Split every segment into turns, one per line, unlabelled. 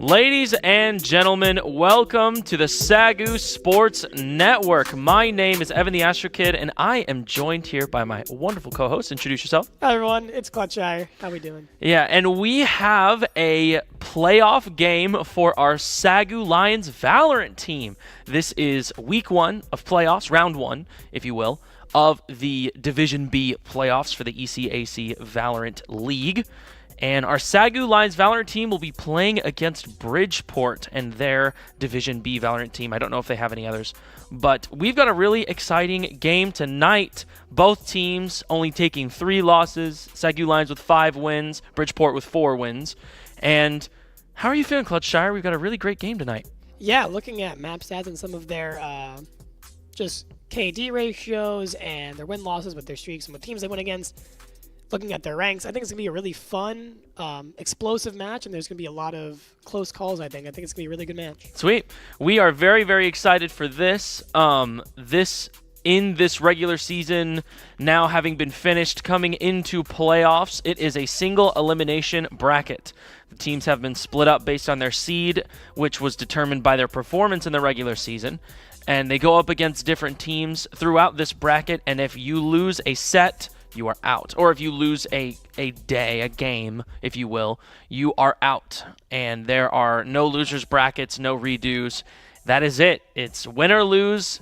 Ladies and gentlemen, welcome to the SAGU Sports Network. My name is Evan the Astro Kid, and I am joined here by my wonderful co-host. Introduce yourself.
Hi everyone, it's Clutchire. How we doing?
Yeah, and we have a playoff game for our SAGU Lions Valorant team. This is week 1 of playoffs, round 1, if you will, of the Division B playoffs for the ECAC Valorant League. And our SAGU Lions Valorant team will be playing against Bridgeport and their Division B Valorant team. I don't know if they have any others. But we've got a really exciting game tonight. Both teams only taking 3 losses. SAGU Lions with 5 wins. Bridgeport with 4 wins. And how are you feeling, Clutchire? We've got a really great game tonight.
Yeah, looking at map stats and some of their just KD ratios and their win-losses with their streaks and what teams they went against. Looking at their ranks, I think it's going to be a really fun, explosive match, and there's going to be a lot of close calls, I think. I think it's going to be a really good match.
Sweet. We are very, very excited for this. In this regular season, now having been finished, coming into playoffs, it is a single elimination bracket. The teams have been split up based on their seed, which was determined by their performance in the regular season. And they go up against different teams throughout this bracket, and if you lose a set, you are out. Or if you lose a game, if you will, you are out. And there are no losers brackets, no redos. That is it. It's win or lose,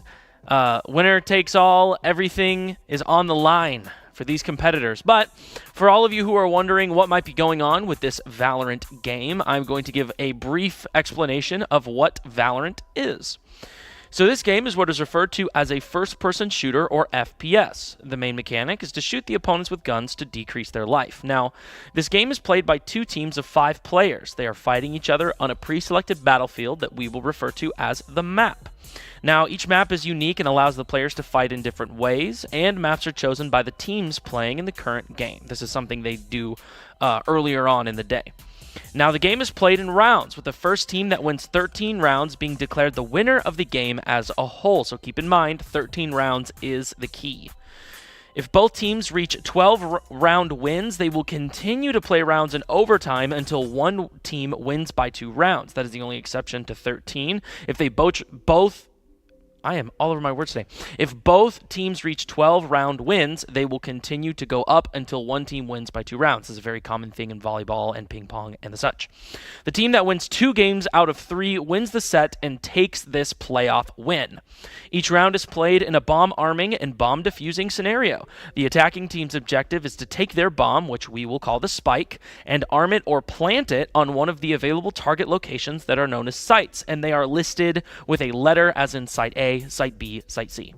winner takes all. Everything is on the line for these competitors. But for all of you who are wondering what might be going on with this Valorant game, I'm going to give a brief explanation of what Valorant is. So this game is what is referred to as a first-person shooter, or FPS. The main mechanic is to shoot the opponents with guns to decrease their life. Now, this game is played by 2 teams of 5 players. They are fighting each other on a pre-selected battlefield that we will refer to as the map. Now, each map is unique and allows the players to fight in different ways, and maps are chosen by the teams playing in the current game. This is something they do earlier on in the day. Now, the game is played in rounds, with the first team that wins 13 rounds being declared the winner of the game as a whole. So keep in mind, 13 rounds is the key. If both teams reach 12 round wins, they will continue to play rounds in overtime until one team wins by 2 rounds. That is the only exception to 13. If they I am all over my words today. If both teams reach 12 round wins, they will continue to go up until one team wins by 2 rounds. This is a very common thing in volleyball and ping pong and the such. The team that wins 2 games out of 3 wins the set and takes this playoff win. Each round is played in a bomb arming and bomb defusing scenario. The attacking team's objective is to take their bomb, which we will call the spike, and arm it or plant it on one of the available target locations that are known as sites, and they are listed with a letter as in Site A, Site B, Site C.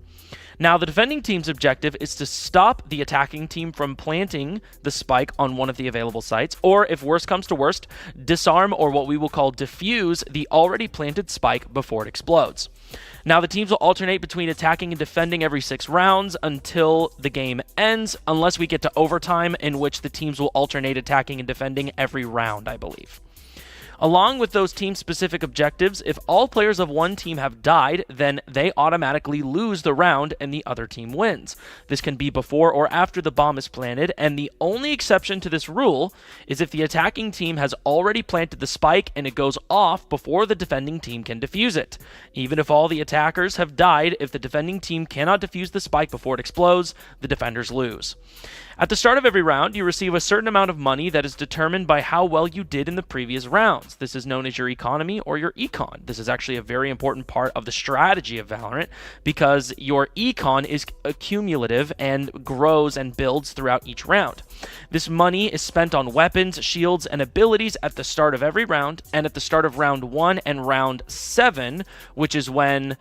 Now, the defending team's objective is to stop the attacking team from planting the spike on one of the available sites, or if worst comes to worst, disarm or what we will call defuse the already planted spike before it explodes. Now, the teams will alternate between attacking and defending every 6 rounds until the game ends, unless we get to overtime, in which the teams will alternate attacking and defending every round, I believe. Along with those team-specific objectives, if all players of one team have died, then they automatically lose the round and the other team wins. This can be before or after the bomb is planted, and the only exception to this rule is if the attacking team has already planted the spike and it goes off before the defending team can defuse it. Even if all the attackers have died, if the defending team cannot defuse the spike before it explodes, the defenders lose. At the start of every round, you receive a certain amount of money that is determined by how well you did in the previous rounds. This is known as your economy or your econ. This is actually a very important part of the strategy of Valorant because your econ is accumulative and grows and builds throughout each round. This money is spent on weapons, shields, and abilities at the start of every round and at the start of round 1 and round 7, which is when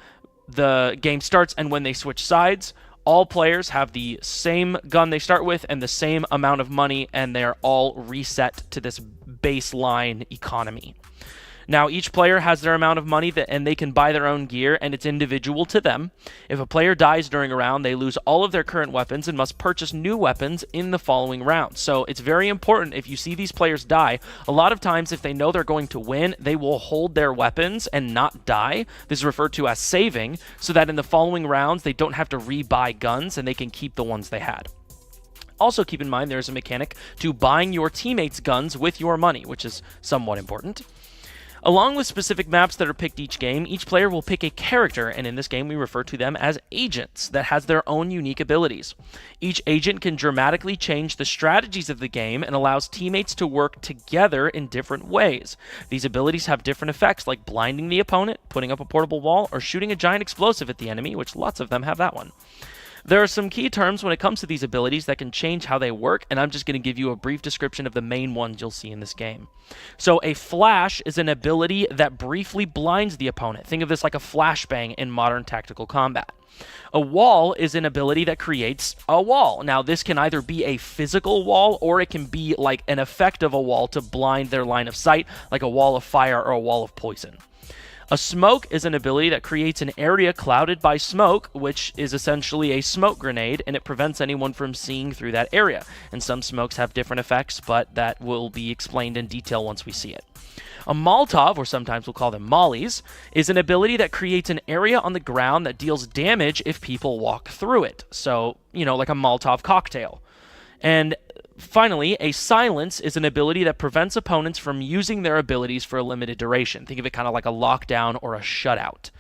the game starts and when they switch sides. All players have the same gun they start with and the same amount of money, and they're all reset to this baseline economy. Now, each player has their amount of money and they can buy their own gear, and it's individual to them. If a player dies during a round, they lose all of their current weapons and must purchase new weapons in the following round. So it's very important if you see these players die. A lot of times, if they know they're going to win, they will hold their weapons and not die. This is referred to as saving, so that in the following rounds, they don't have to rebuy guns and they can keep the ones they had. Also keep in mind there is a mechanic to buying your teammates' guns with your money, which is somewhat important. Along with specific maps that are picked each game, each player will pick a character, and in this game we refer to them as agents, that has their own unique abilities. Each agent can dramatically change the strategies of the game and allows teammates to work together in different ways. These abilities have different effects, like blinding the opponent, putting up a portable wall, or shooting a giant explosive at the enemy, which lots of them have that one. There are some key terms when it comes to these abilities that can change how they work, and I'm just going to give you a brief description of the main ones you'll see in this game. So a flash is an ability that briefly blinds the opponent. Think of this like a flashbang in modern tactical combat. A wall is an ability that creates a wall. Now, this can either be a physical wall, or it can be like an effect of a wall to blind their line of sight, like a wall of fire or a wall of poison. A smoke is an ability that creates an area clouded by smoke, which is essentially a smoke grenade, and it prevents anyone from seeing through that area. And some smokes have different effects, but that will be explained in detail once we see it. A Molotov, or sometimes we'll call them mollies, is an ability that creates an area on the ground that deals damage if people walk through it. So, like a Molotov cocktail. And finally, a silence is an ability that prevents opponents from using their abilities for a limited duration. Think of it kind of like a lockdown or a shutout.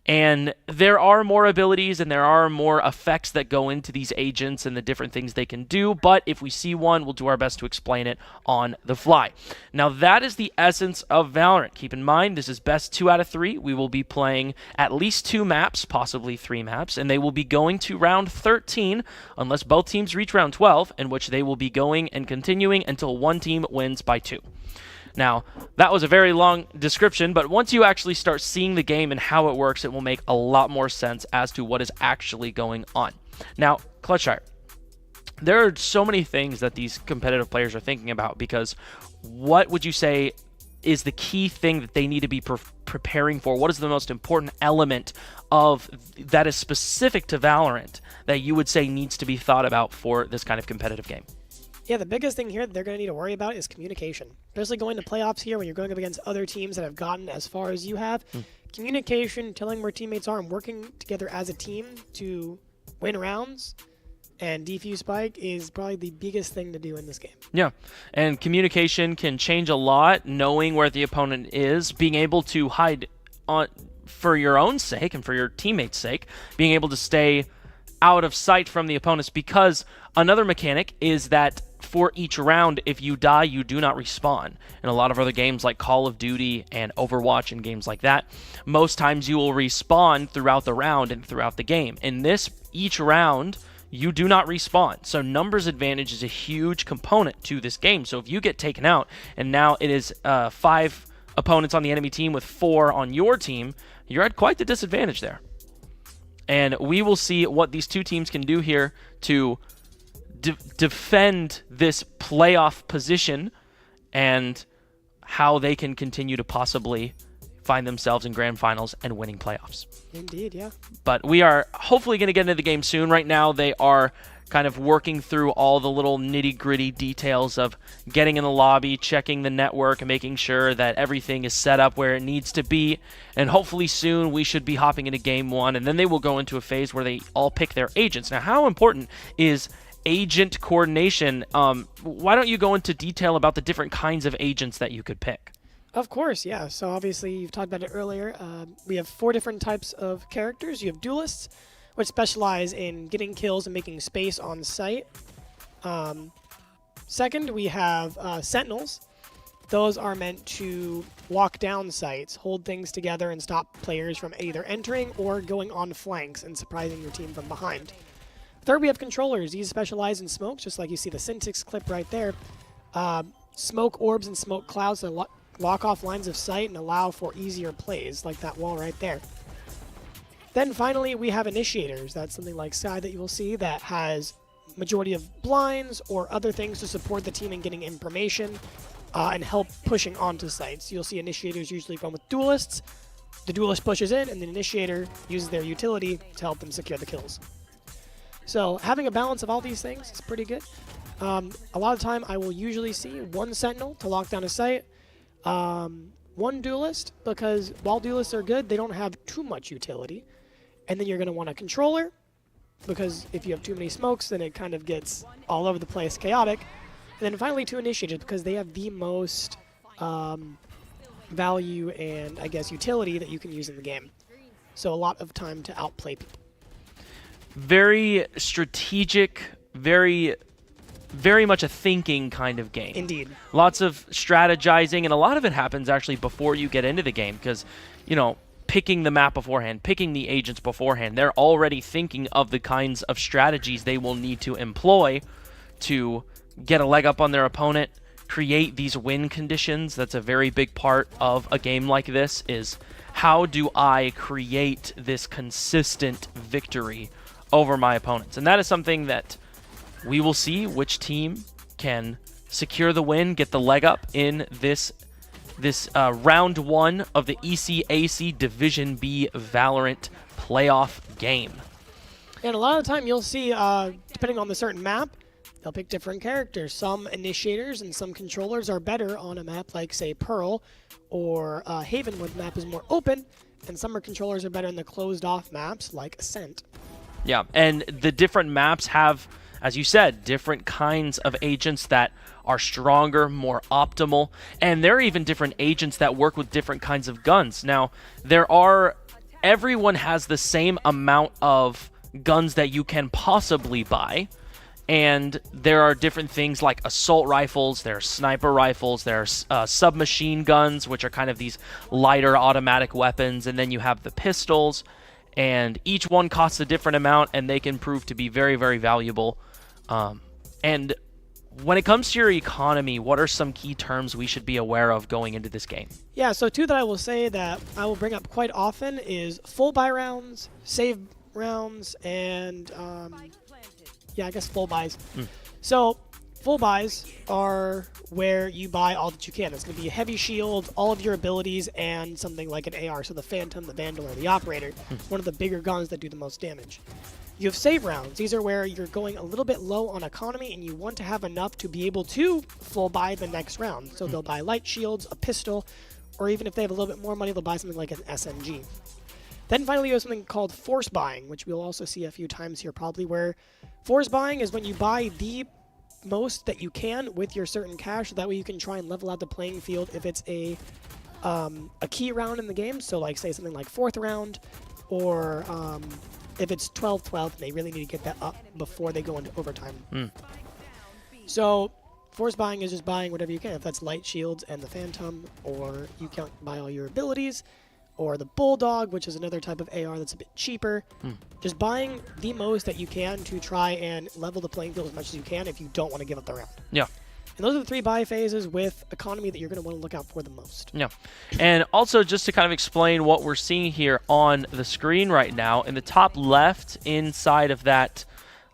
And there are more abilities and there are more effects that go into these agents and the different things they can do, but if we see one, we'll do our best to explain it on the fly. Now, that is the essence of Valorant. Keep in mind, this is best 2 out of 3. We will be playing at least 2 maps, possibly 3 maps, and they will be going to round 13, unless both teams reach round 12, in which they will be going and continuing until one team wins by 2. Now, that was a very long description, but once you actually start seeing the game and how it works, it will make a lot more sense as to what is actually going on. Now, Clutchshire, there are so many things that these competitive players are thinking about, because what would you say is the key thing that they need to be preparing for? What is the most important element of that is specific to Valorant that you would say needs to be thought about for this kind of competitive game?
Yeah, the biggest thing here that they're going to need to worry about is communication. Especially going to playoffs here when you're going up against other teams that have gotten as far as you have. Communication, telling where teammates are, and working together as a team to win rounds and defuse spike is probably the biggest thing to do in this game.
Yeah, and communication can change a lot, knowing where the opponent is, being able to hide on for your own sake and for your teammates' sake, being able to stay out of sight from the opponents, because another mechanic is that for each round, if you die, you do not respawn. In a lot of other games like Call of Duty and Overwatch and games like that, most times you will respawn throughout the round and throughout the game. In this, each round, you do not respawn. So numbers advantage is a huge component to this game. So if you get taken out, and now it is 5 opponents on the enemy team with 4 on your team, you're at quite the disadvantage there. And we will see what these two teams can do here to defend this playoff position and how they can continue to possibly find themselves in grand finals and winning playoffs.
Indeed, yeah.
But we are hopefully going to get into the game soon. Right now, they are kind of working through all the little nitty-gritty details of getting in the lobby, checking the network, and making sure that everything is set up where it needs to be. And hopefully soon we should be hopping into Game 1, and then they will go into a phase where they all pick their agents. Now, how important is agent coordination? Why don't you go into detail about the different kinds of agents that you could pick?
Of course, yeah. So obviously, you've talked about it earlier. We have 4 different types of characters. You have duelists, which specialize in getting kills and making space on site. Second, we have sentinels. Those are meant to lock down sites, hold things together, and stop players from either entering or going on flanks and surprising your team from behind. Third, we have controllers. These specialize in smokes, just like you see the Syntix clip right there. Smoke orbs and smoke clouds that lock off lines of sight and allow for easier plays, like that wall right there. Then finally, we have initiators. That's something like Sky that you will see that has majority of blinds or other things to support the team in getting information and help pushing onto sites. You'll see initiators usually run with duelists. The duelist pushes in, and the initiator uses their utility to help them secure the kills. So having a balance of all these things is pretty good. A lot of the time, I will usually see 1 sentinel to lock down a site, 1 duelist, because while duelists are good, they don't have too much utility. And then you're going to want a controller, because if you have too many smokes, then it kind of gets all over the place, chaotic. And then finally 2 initiators, because they have the most value and, I guess, utility that you can use in the game. So a lot of time to outplay people.
Very strategic, very much a thinking kind of game.
Indeed.
Lots of strategizing, and a lot of it happens actually before you get into the game because, you know, picking the map beforehand, picking the agents beforehand, they're already thinking of the kinds of strategies they will need to employ to get a leg up on their opponent, create these win conditions. That's a very big part of a game like this, is how do I create this consistent victory over my opponents? And that is something that we will see which team can secure the win, get the leg up in this round 1 of the ECAC Division B Valorant playoff game.
And a lot of the time you'll see, depending on the certain map, they'll pick different characters. Some initiators and some controllers are better on a map like, say, Pearl or Haven, where the map is more open, and some controllers are better in the closed-off maps like Ascent.
Yeah, and the different maps have, as you said, different kinds of agents that are stronger, more optimal, and there are even different agents that work with different kinds of guns. Now, everyone has the same amount of guns that you can possibly buy, and there are different things like assault rifles, there are sniper rifles, there are submachine guns, which are kind of these lighter automatic weapons, and then you have the pistols, and each one costs a different amount, and they can prove to be very, very valuable. And when it comes to your economy, what are some key terms we should be aware of going into this game?
Yeah, so two that I will say that I will bring up quite often is full buy rounds, save rounds, and yeah, I guess full buys. So full buys are where you buy all that you can. It's going to be a heavy shield, all of your abilities, and something like an AR. So the Phantom, the Vandal, or the Operator, one of the bigger guns that do the most damage. You have save rounds. These are where you're going a little bit low on economy and you want to have enough to be able to full buy the next round. So they'll buy light shields, a pistol, or even if they have a little bit more money, they'll buy something like an SMG. Then finally you have something called force buying, which we'll also see a few times here probably, where force buying is when you buy the most that you can with your certain cash, so that way you can try and level out the playing field if it's a key round in the game. So like say something like 4th round, or if it's 12-12, they really need to get that up before they go into overtime. So force buying is just buying whatever you can. If that's light shields and the Phantom, or you can buy all your abilities, or the Bulldog, which is another type of AR that's a bit cheaper. Just buying the most that you can to try and level the playing field as much as you can if you don't want to give up the round.
Yeah.
And those are the 3 buy phases with economy that you're going to want to look out for the most.
Yeah. And also just to kind of explain what we're seeing here on the screen right now, in the top left inside of that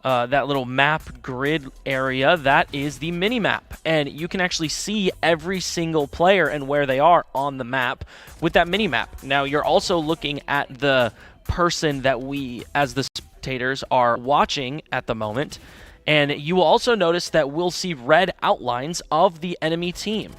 that little map grid area, that is the mini-map. And you can actually see every single player and where they are on the map with that mini-map. Now, you're also looking at the person that we, as the spectators, are watching at the moment. And you will also notice that we'll see red outlines of the enemy team.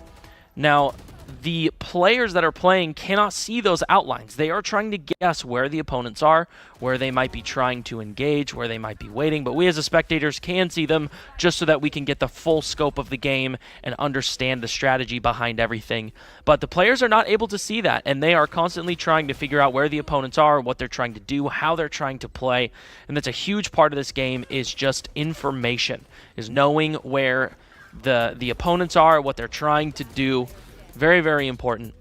Now, the players that are playing cannot see those outlines. They are trying to guess where the opponents are, where they might be trying to engage, where they might be waiting, but we as the spectators can see them just so that we can get the full scope of the game and understand the strategy behind everything. But the players are not able to see that, and they are constantly trying to figure out where the opponents are, what they're trying to do, how they're trying to play, and that's a huge part of this game, is just information, is knowing where the opponents are, what they're trying to do. Very, very important.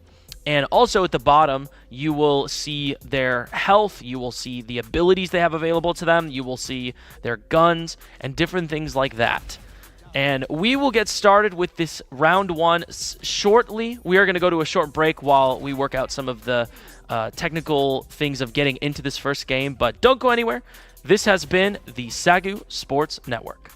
And also at the bottom, you will see their health, you will see the abilities they have available to them, you will see their guns, and different things like that. And we will get started with this round 1 shortly. We are going to go to a short break while we work out some of the technical things of getting into this first game, but don't go anywhere. This has been the SAGU Sports Network.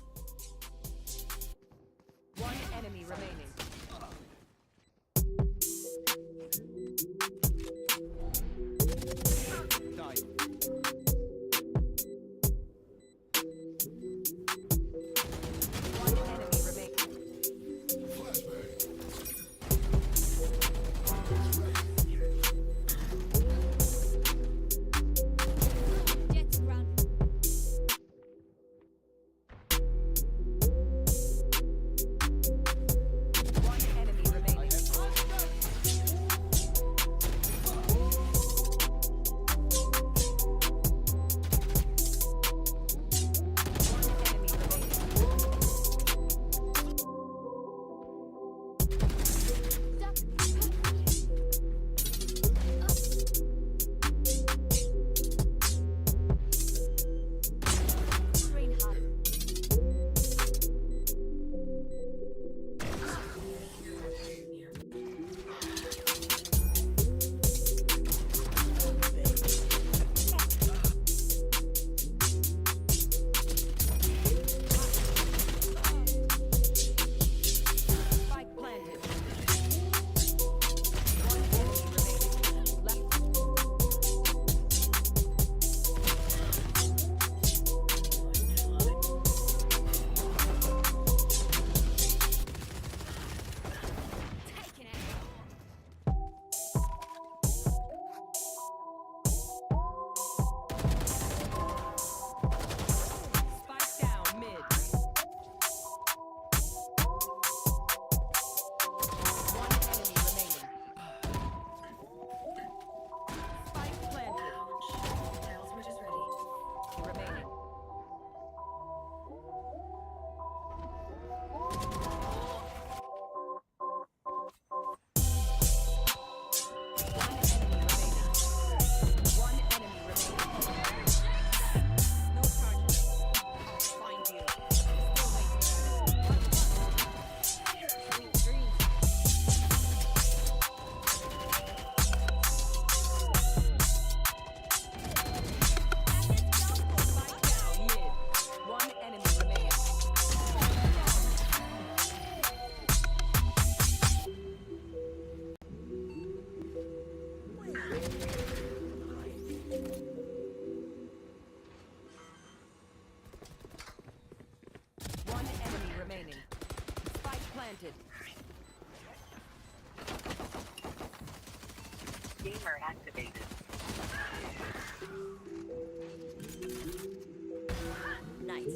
Nice.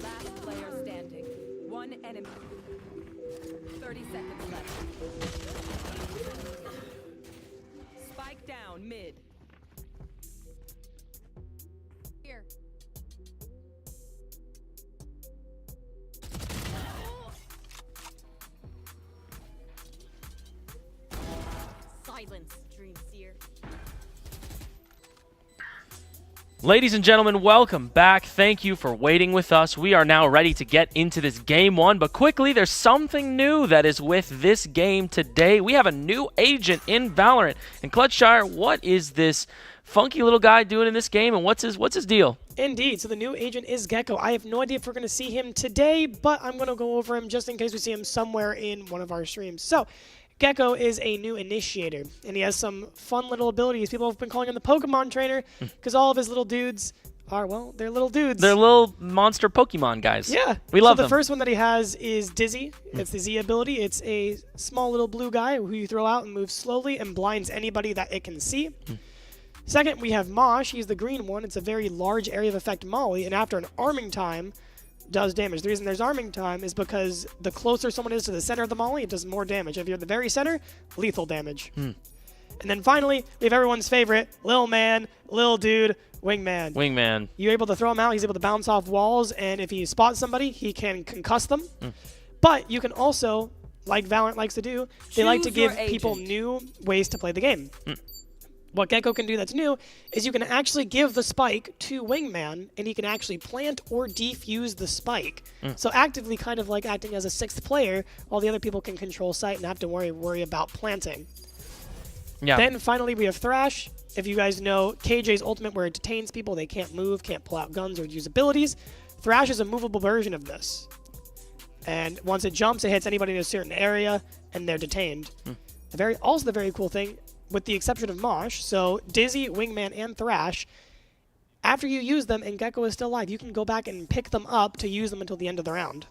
Last player standing. One enemy. 30 seconds left. Spike down mid. Here. Silence, Dreamseer.
Ladies and gentlemen, welcome back. Thank you for waiting with us. We are now ready to get into this game one, but quickly, there's something new that is with this game today. We have a new agent in Valorant. And Clutchshire, what is this funky little guy doing in this game, and what's his deal?
Indeed. So the new agent is Gecko. I have no idea if we're going to see him today, but I'm going to go over him just in case we see him somewhere in one of our streams. So Gecko is a new initiator, and he has some fun little abilities. People have been calling him the Pokemon trainer because all of his little dudes are, well, they're little dudes.
They're little monster Pokemon guys.
Yeah.
We love them.
So the first one that he has is Dizzy. It's the Z ability. It's a small little blue guy who you throw out and moves slowly and blinds anybody that it can see. Second, we have Mosh. He's the green one. It's a very large area of effect molly, and after an arming time, does damage. The reason there's arming time is because the closer someone is to the center of the molly, it does more damage. If you're at the very center, lethal damage. And then finally, we have everyone's favorite, Lil Man, Lil Dude, Wingman.
Wingman.
You're able to throw him out. He's able to bounce off walls, and if he spots somebody, he can concuss them. But you can also, like Valorant likes to do, they like to give people new ways to play the game. What Gecko can do that's new is you can actually give the spike to Wingman, and he can actually plant or defuse the spike. So actively kind of like acting as a sixth player, while the other people can control site and have to worry about planting.
Yeah.
Then finally we have Thrash. If you guys know KJ's ultimate where it detains people, they can't move, can't pull out guns or use abilities. Thrash is a movable version of this. And once it jumps, it hits anybody in a certain area, and they're detained. Also the very cool thing, with the exception of Mosh, so Dizzy, Wingman, and Thrash, after you use them and Gecko is still alive, you can go back and pick them up to use them until the end of the round.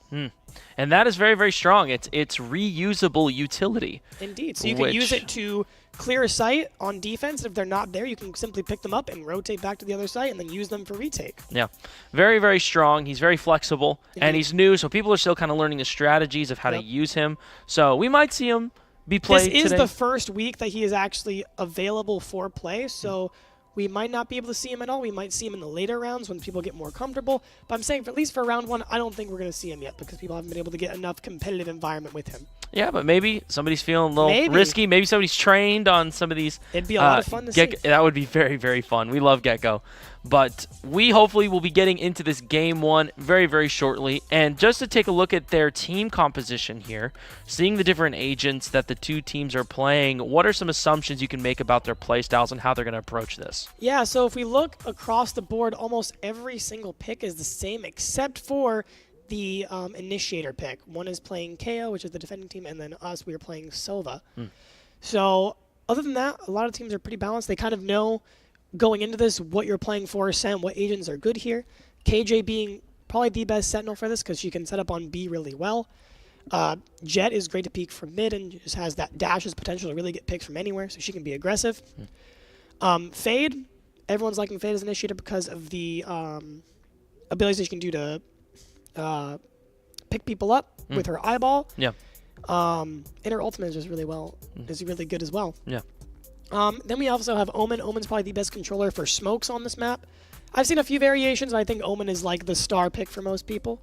And that is very, very strong. It's reusable utility.
Indeed. So you can use it to clear a site on defense. If they're not there, you can simply pick them up and rotate back to the other site and then use them for retake.
Yeah. Very, very strong. He's very flexible. And he's new, so people are still kind of learning the strategies of how to use him. So we might see him be played
This is
today.
the first week that he is actually available for play, so we might not be able to see him at all. We might see him in the later rounds when people get more comfortable. But I'm saying, at least for round one, I don't think we're going to see him yet because people haven't been able to get enough competitive environment with him.
Yeah, but maybe somebody's feeling a little risky. Maybe somebody's trained on some of these.
It'd be a lot of fun to see.
That would be very, very fun. We love Gecko. But we hopefully will be getting into this game one very, very shortly. And just to take a look at their team composition here, seeing the different agents that the two teams are playing, what are some assumptions you can make about their playstyles and how they're going to approach this?
Yeah, so if we look across the board, almost every single pick is the same except for the initiator pick. One is playing KO, which is the defending team, and then us, we are playing Sova. So other than that, a lot of teams are pretty balanced. They kind of know going into this what you're playing for, Sam, what agents are good here. KJ being probably the best sentinel for this because she can set up on B really well. Jet is great to peek from mid and just has that dash's potential to really get picks from anywhere, so she can be aggressive. Fade, everyone's liking Fade as an initiator because of the abilities that she can do to pick people up with her eyeball.
Yeah.
And her ultimate is just really good as well.
Yeah.
Then we also have Omen. Omen's probably the best controller for smokes on this map. I've seen a few variations, but I think Omen is like the star pick for most people.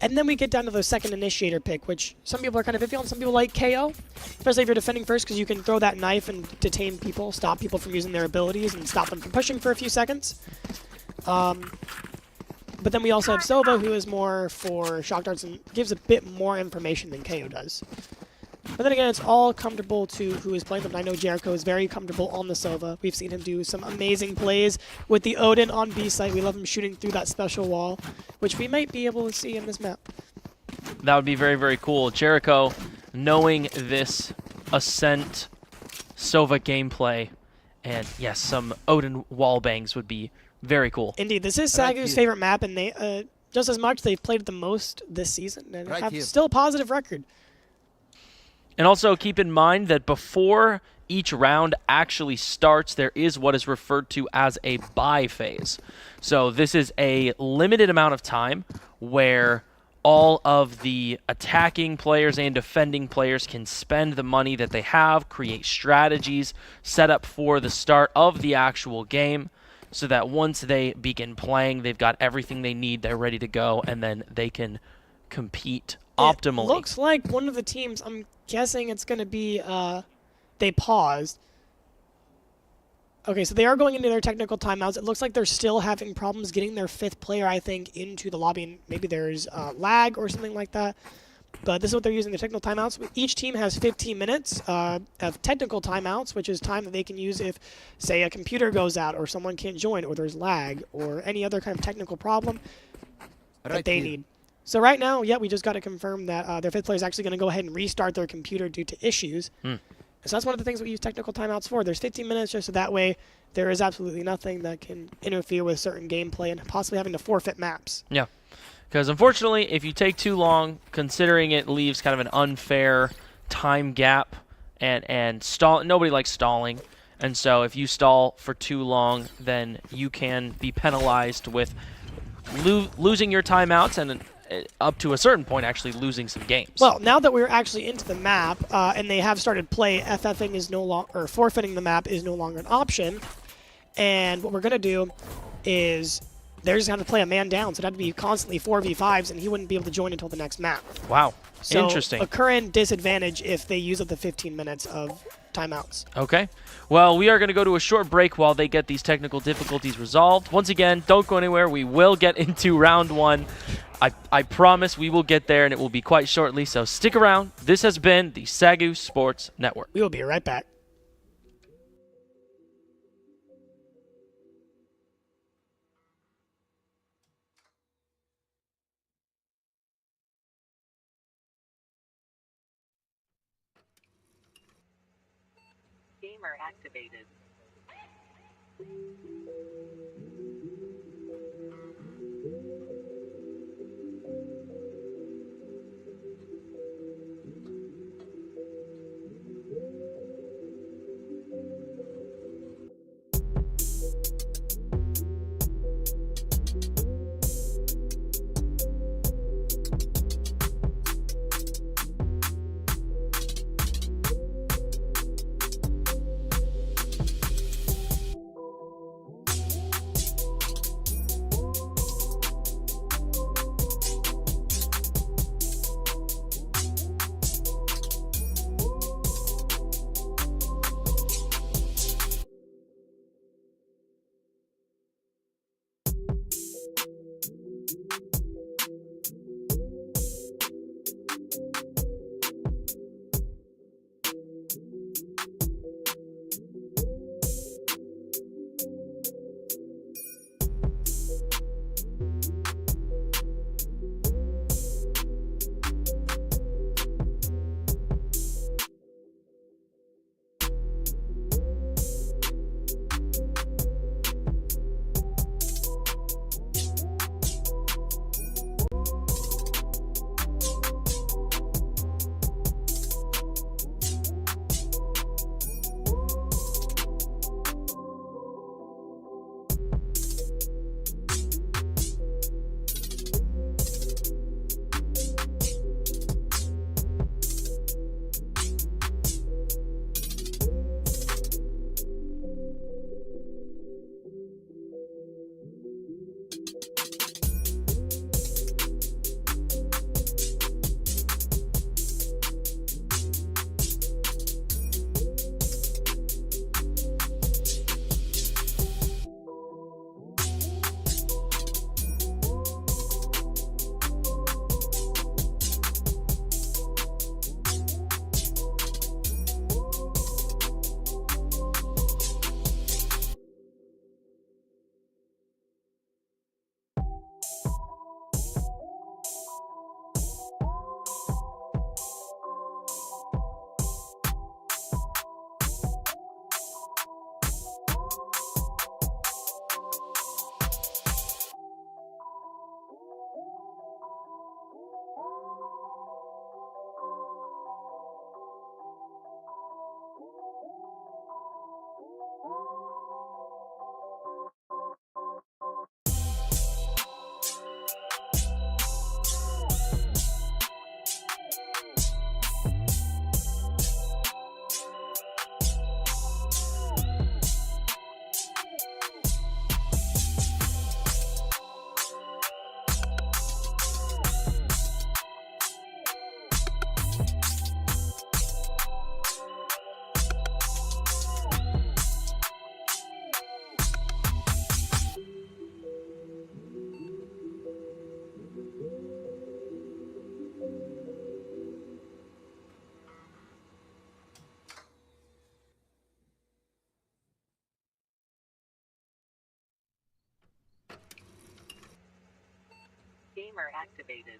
And then we get down to the second initiator pick, which some people are kind of iffy on. Some people like KO, especially if you're defending first, because you can throw that knife and detain people, stop people from using their abilities, and stop them from pushing for a few seconds. But then we also have Sova, who is more for shock darts and gives a bit more information than KO does. But then again, it's all comfortable to who is playing them. I know Jericho is very comfortable on the Sova. We've seen him do some amazing plays with the Odin on B site. We love him shooting through that special wall, which we might be able to see in this map.
That would be very, very cool. Jericho, knowing this Ascent Sova gameplay, and yes, some Odin wall bangs would be very cool.
Indeed, this is SAGU's favorite map, and they just as much they've played it the most this season and have still a positive record.
And also keep in mind that before each round actually starts, there is what is referred to as a buy phase. So this is a limited amount of time where all of the attacking players and defending players can spend the money that they have, create strategies, set up for the start of the actual game, so that once they begin playing, they've got everything they need, they're ready to go, and then they can compete optimally.
It looks like one of the teams, I'm guessing it's going to be, they paused. Okay, so they are going into their technical timeouts. It looks like they're still having problems getting their 5th player, I think, into the lobby. And maybe there's lag or something like that. But this is what they're using, the technical timeouts. Each team has 15 minutes of technical timeouts, which is time that they can use if, say, a computer goes out or someone can't join or there's lag or any other kind of technical problem that they need. So right now, yeah, we just got to confirm that their 5th player is actually going to go ahead and restart their computer due to issues. So that's one of the things we use technical timeouts for. There's 15 minutes just so that way there is absolutely nothing that can interfere with certain gameplay and possibly having to forfeit maps.
Yeah, because unfortunately, if you take too long, considering it leaves kind of an unfair time gap and stall. Nobody likes stalling. And so if you stall for too long, then you can be penalized with losing your timeouts and up to a certain point actually losing some games.
Well, now that we're actually into the map and they have started play, FFing is no longer, or forfeiting the map is no longer an option. And what we're going to do is they're just going to play a man down, so it'd have to be constantly 4v5s, and he wouldn't be able to join until the next map.
Wow,
So
interesting.
a current disadvantage if they use up the 15 minutes of timeouts.
Okay. Well, we are going to go to a short break while they get these technical difficulties resolved. Once again, don't go anywhere. We will get into round 1. I promise we will get there, and it will be quite shortly, so stick around. This has been the SAGU Sports Network.
We will be right back.
Gamer activated. Gamer activated.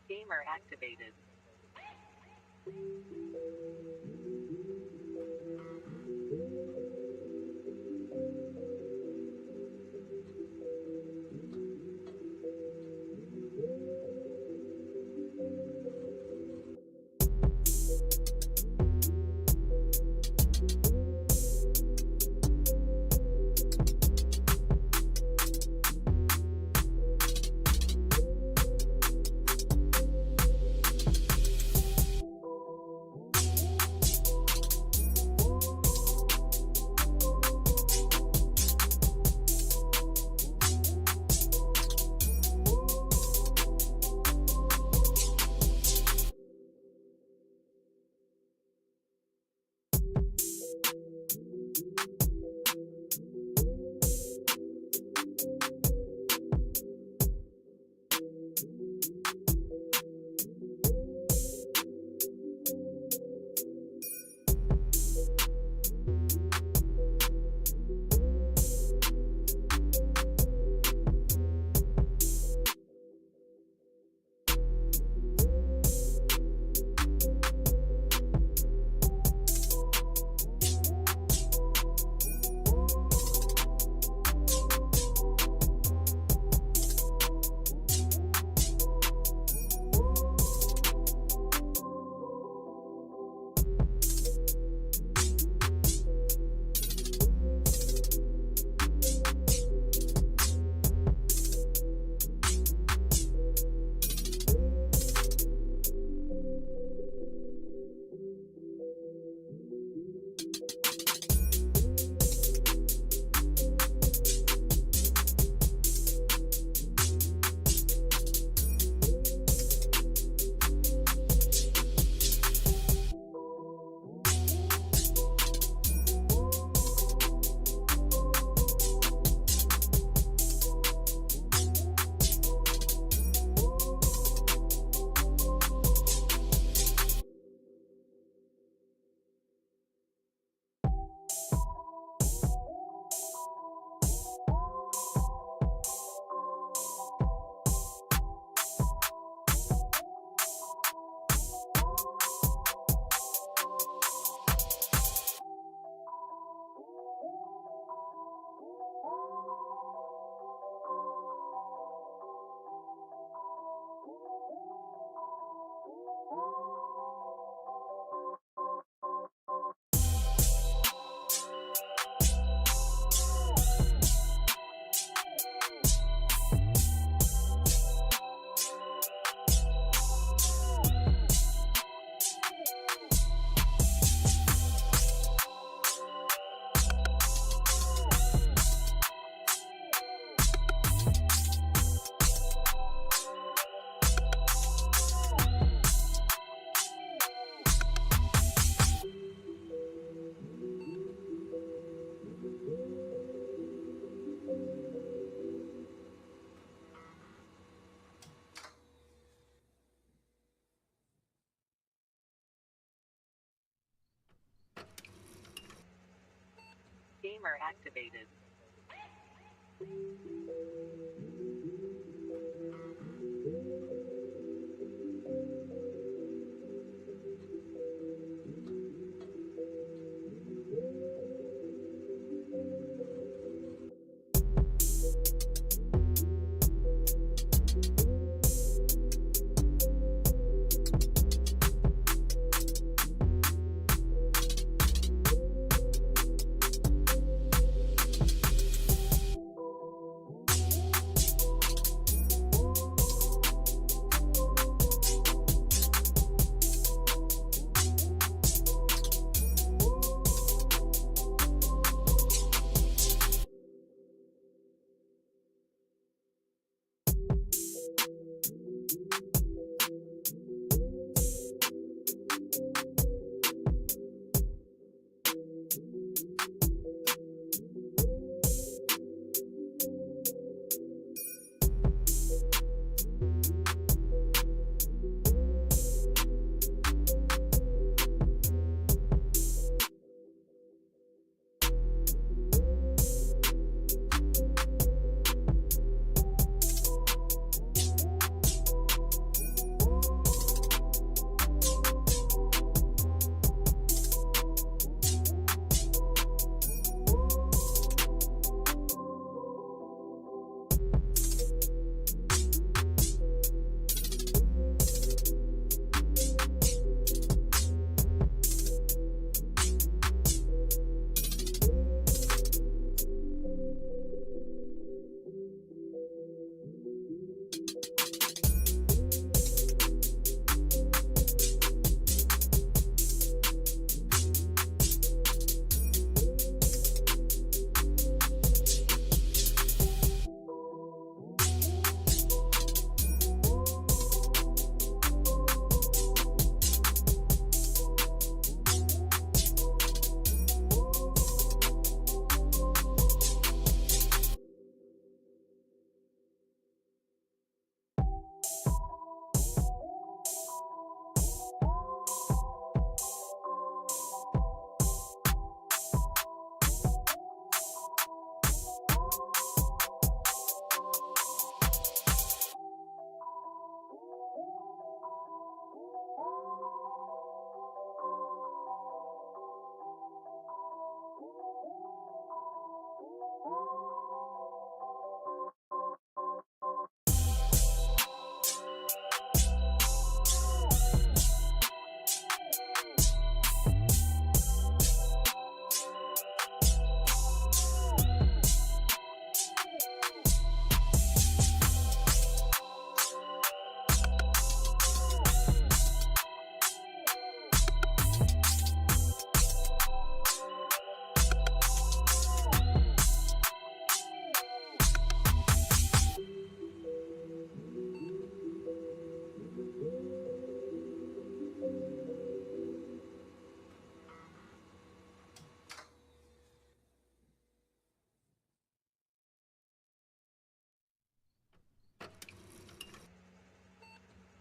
Gamer activated. Gamer activated.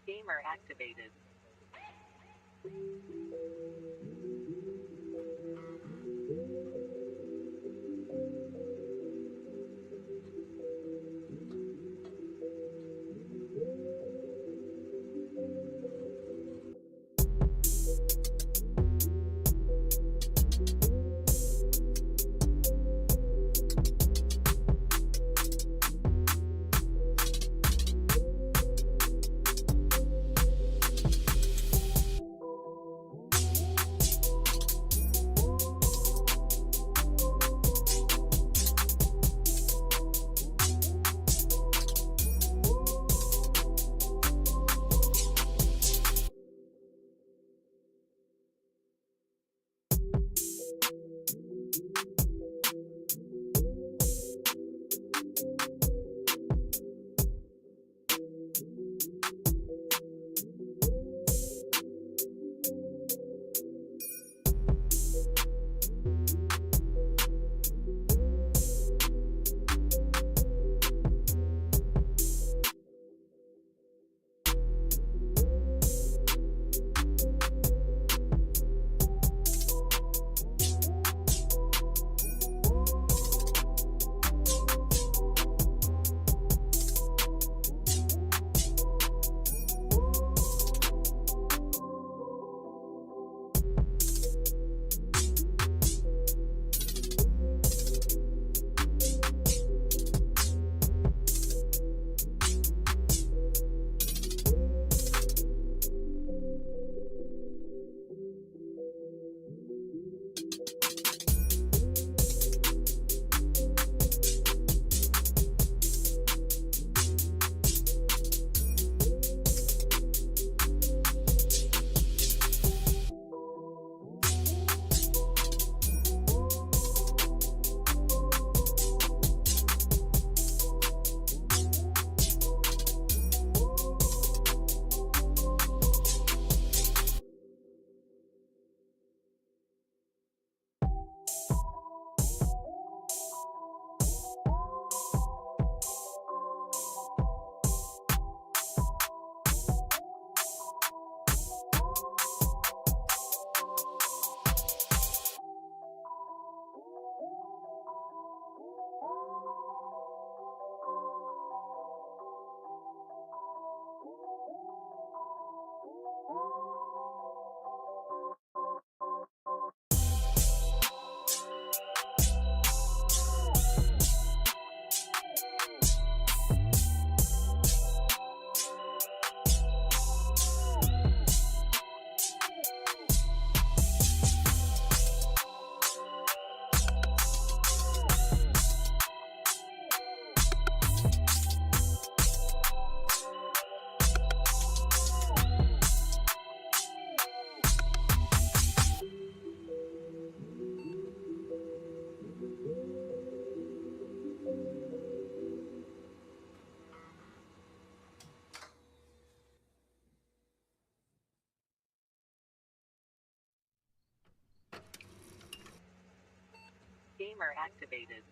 Gamer activated. Gamer activated.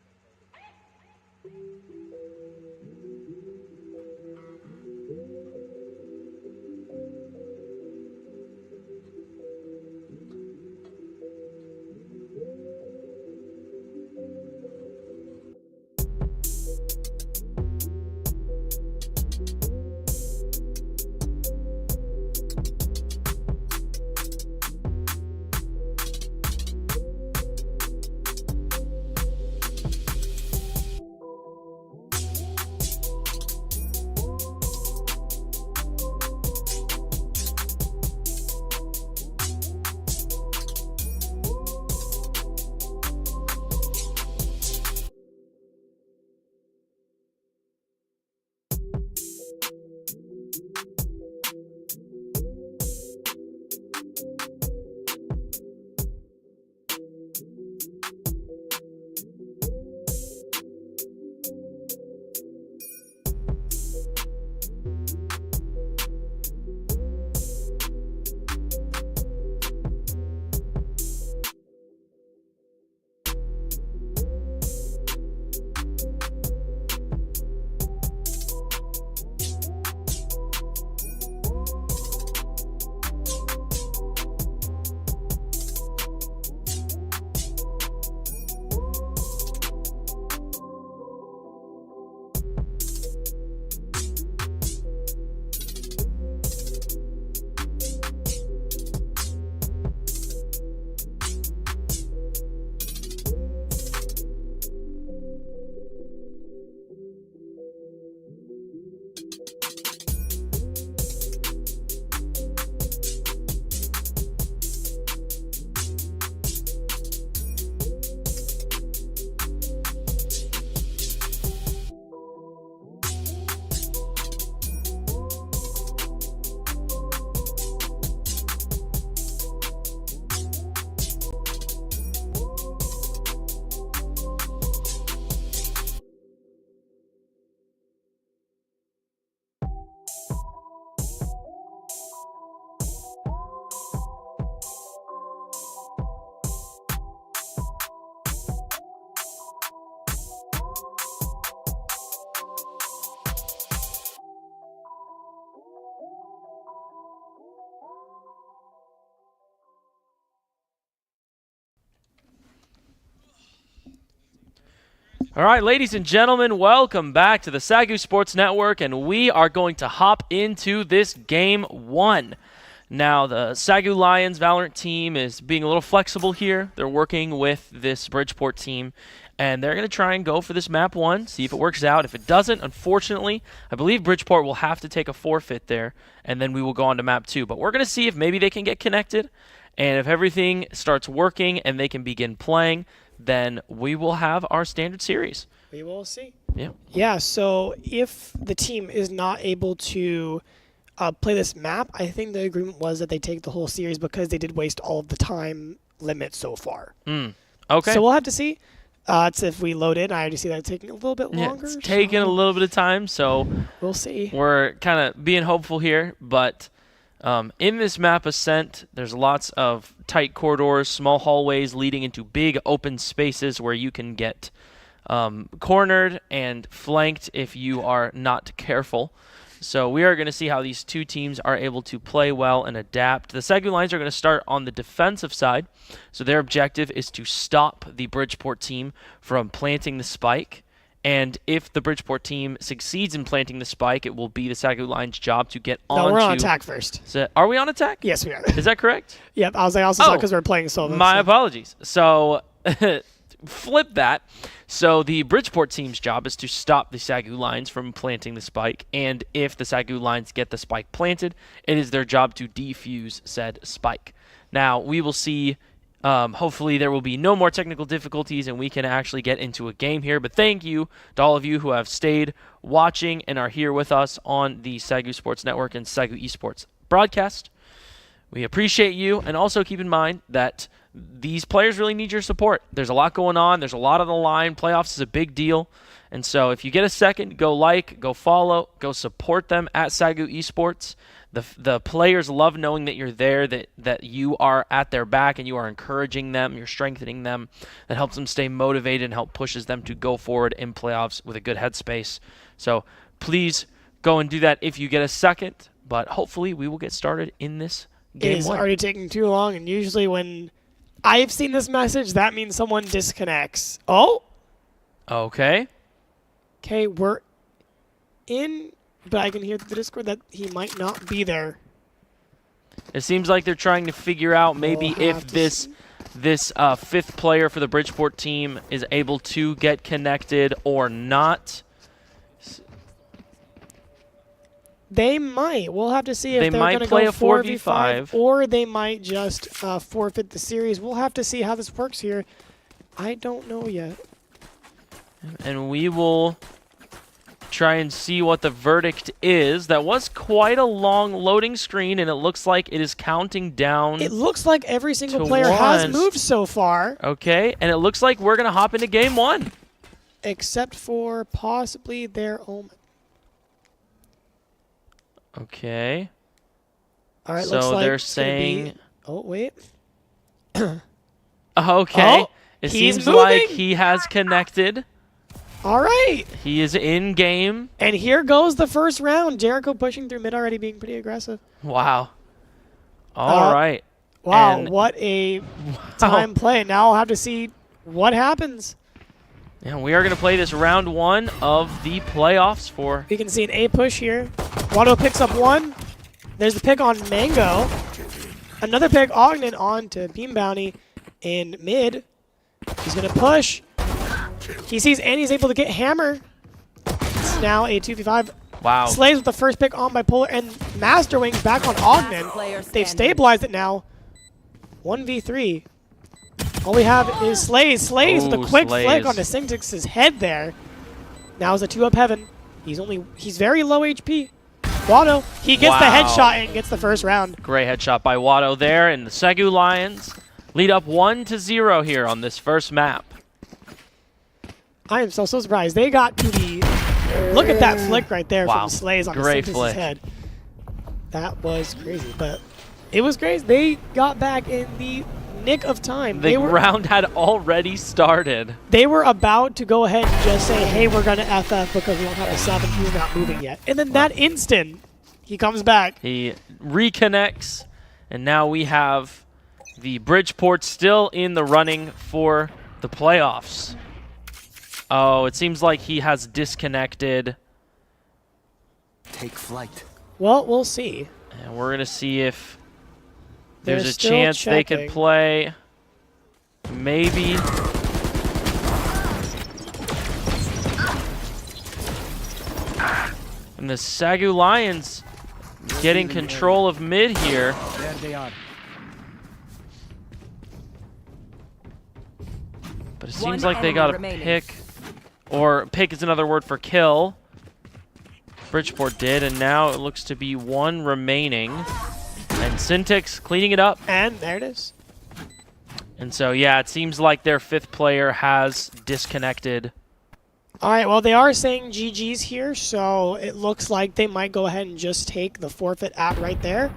All right, ladies and gentlemen, welcome back to the SAGU Sports Network, and we are going to hop into this game one. Now, the SAGU Lions Valorant team is being a little flexible here. They're working with this Bridgeport team, and they're going to try and go for this map one, see if it works out. If it doesn't, unfortunately, I believe Bridgeport will have to take a forfeit there, and then we will go on to map two. But we're going to see if maybe they can get connected, and if everything starts working and they can begin playing, then we will have our standard series.
We will see.
Yeah.
Yeah, so if the team is not able to play this map, I think the agreement was that they take the whole series because they did waste all of the time limit so far.
Okay.
So we'll have to see. It's if we load in, I already see that taking a little bit longer.
It's taking a little bit of time, so
we'll see.
We're kind of being hopeful here, but in this map Ascent, there's lots of tight corridors, small hallways leading into big open spaces where you can get cornered and flanked if you are not careful. So we are going to see how these two teams are able to play well and adapt. The SAGU Lions are going to start on the defensive side. So their objective is to stop the Bridgeport team from planting the spike. And if the Bridgeport team succeeds in planting the spike, it will be the SAGU Lions' job to get on.
No, we're on attack first.
Are we on attack?
Yes, we are.
Is that correct?
Yep, I also saw because we're playing solo.
My apologies. So flip that. So the Bridgeport team's job is to stop the SAGU Lions from planting the spike, and if the SAGU Lions get the spike planted, it is their job to defuse said spike. Now, we will see, hopefully there will be no more technical difficulties and we can actually get into a game here, but thank you to all of you who have stayed watching and are here with us on the SAGU Sports Network and SAGU Esports broadcast. We appreciate you, and also keep in mind that these players really need your support. There's a lot going on. There's a lot on the line. Playoffs is a big deal. And so if you get a second, go like, go follow, go support them at SAGU Esports. The players love knowing that you're there, that you are at their back and you are encouraging them, you're strengthening them. That helps them stay motivated and help pushes them to go forward in playoffs with a good headspace. So please go and do that if you get a second. But hopefully we will get started in this game.
It is already taking too long, and usually when I've seen this message, that means someone disconnects. Oh,
Okay.
okay, we're in, but I can hear through the Discord that he might not be there.
It seems like they're trying to figure out maybe
We'll have
if
to
this fifth player for the Bridgeport team is able to get connected or not.
They might. We'll have to see if
They
they're
might
going to
play
go
a
4v5,
4v5.
or they might just forfeit the series. We'll have to see how this works here. I don't know yet.
And we will try and see what the verdict is. That was quite a long loading screen, and it looks like it is counting down.
It looks like every single
To
player has
one.
moved so far,
Okay, and it looks like we're going to hop into game one.
except for possibly their Omen.
Okay.
All right,
So
looks like
they're
it's gonna be-
saying...
Oh, wait.
Okay.
Oh,
it
he's
seems like
moving.
he has connected.
All right.
He is in game.
And here goes the first round. Jericho pushing through mid already, being pretty aggressive.
Wow. All right.
Wow,
And-
what a time play. Now I'll have to see what happens.
And we are going to play this round one of the playoffs for...
We can see an A push here. Watto picks up one. There's the pick on Mango. Another pick, Ogden, on to Beam Bounty in mid. He's going to push. He sees Andy's able to get Hammer. It's now a 2v5.
Wow.
Slays with the first pick on bipolar, and Master Wings back on Ogden.
Player
They've
standing.
stabilized it now. 1v3. All we have is Slays. Slays with
Ooh,
a quick
Slays.
flick onto Syntix's head there. Now it's a 2-up heaven. He's very low HP. Watto, he gets the
Wow.
headshot and gets the first round.
Great headshot by Watto there, and the SAGU Lions lead up 1-0 here on this first map.
I am so surprised. They got to the... Look at that flick right there
Wow.
from Slays on
Great
Syntix's
flick.
head. That was crazy, but it was crazy. They got back in the nick of time.
The round had already started.
They were about to go ahead and just say, hey, we're going to FF because we don't have a 7. He's not moving yet. And then that instant, he comes back.
He reconnects, and now we have the Bridgeport still in the running for the playoffs. Oh, it seems like he has disconnected.
Take flight.
Well, we'll see.
And we're going to see if
They're
there's a
still
chance they could
checking.
play. Maybe. And the SAGU Lions getting control of mid here.
There they are.
But it
One
seems like they
enemy
got a
remaining.
pick. Or pick is another word for kill. Bridgeport did, and now it looks to be one remaining. And Syntix cleaning it up.
And there it is.
And so, yeah, it seems like their fifth player has disconnected.
All right, well, they are saying GG's here, so it looks like they might go ahead and just take the forfeit at right there.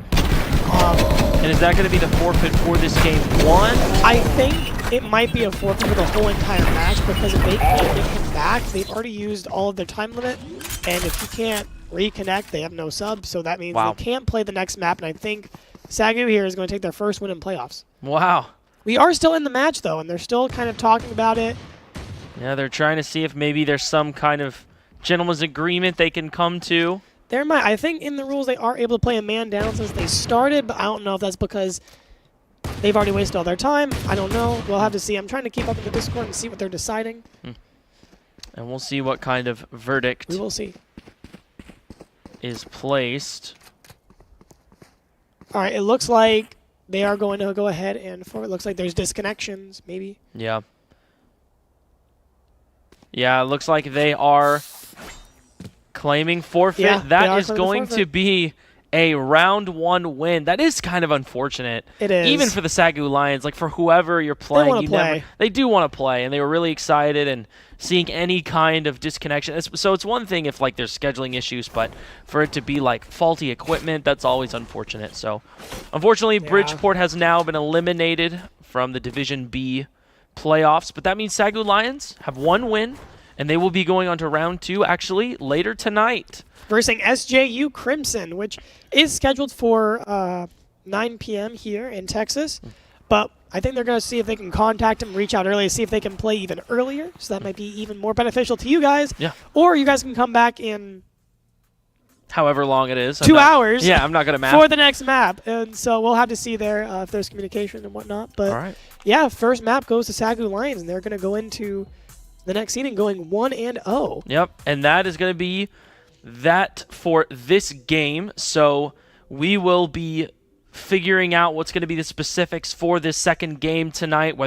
And is that going to be the forfeit for this game one?
I think it might be a forfeit for the whole entire match because if they can't get him back, they've already used all of their time limit. And if you can't reconnect, they have no sub, so that means
Wow.
they can't play the next map. And I think SAGU here is going to take their first win in playoffs.
Wow.
We are still in the match, though, and they're still kind of talking about it.
Yeah, they're trying to see if maybe there's some kind of gentleman's agreement they can come to.
I think in the rules they are able to play a man down since they started, but I don't know if that's because they've already wasted all their time. I don't know. We'll have to see. I'm trying to keep up in the Discord and see what they're deciding.
And we'll see what kind of verdict
We will see.
is placed.
All right, it looks like they are going to go ahead and it looks like there's disconnections, maybe.
Yeah. Yeah, it looks like they are claiming forfeit.
Yeah, they
That
are
is
claiming
going
forfeit.
to be a round 1 win. That is kind of unfortunate.
It is.
Even for the SAGU Lions, like for whoever you're playing,
wanna play.
they do want to play, and they were really excited, and seeing any kind of disconnection. So it's one thing if like there's scheduling issues, but for it to be like faulty equipment, that's always unfortunate. So unfortunately, Bridgeport has now been eliminated from the Division B playoffs, but that means SAGU Lions have 1 win, and they will be going on to round 2 actually later tonight.
Versing SJU Crimson, which is scheduled for 9 p.m. here in Texas. But I think they're going to see if they can contact them, reach out early, see if they can play even earlier. So that might be even more beneficial to you guys.
Yeah.
Or you guys can come back in
However long it is.
2 hours.
Yeah, I'm not going to math.
For the next map. And so we'll have to see there if there's communication and whatnot. But
All right.
yeah, first map goes to SAGU Lions, and they're going to go into the next seeding going 1-0.
Yep, and that is going to be that for this game. So we will be figuring out what's going to be the specifics for this second game tonight,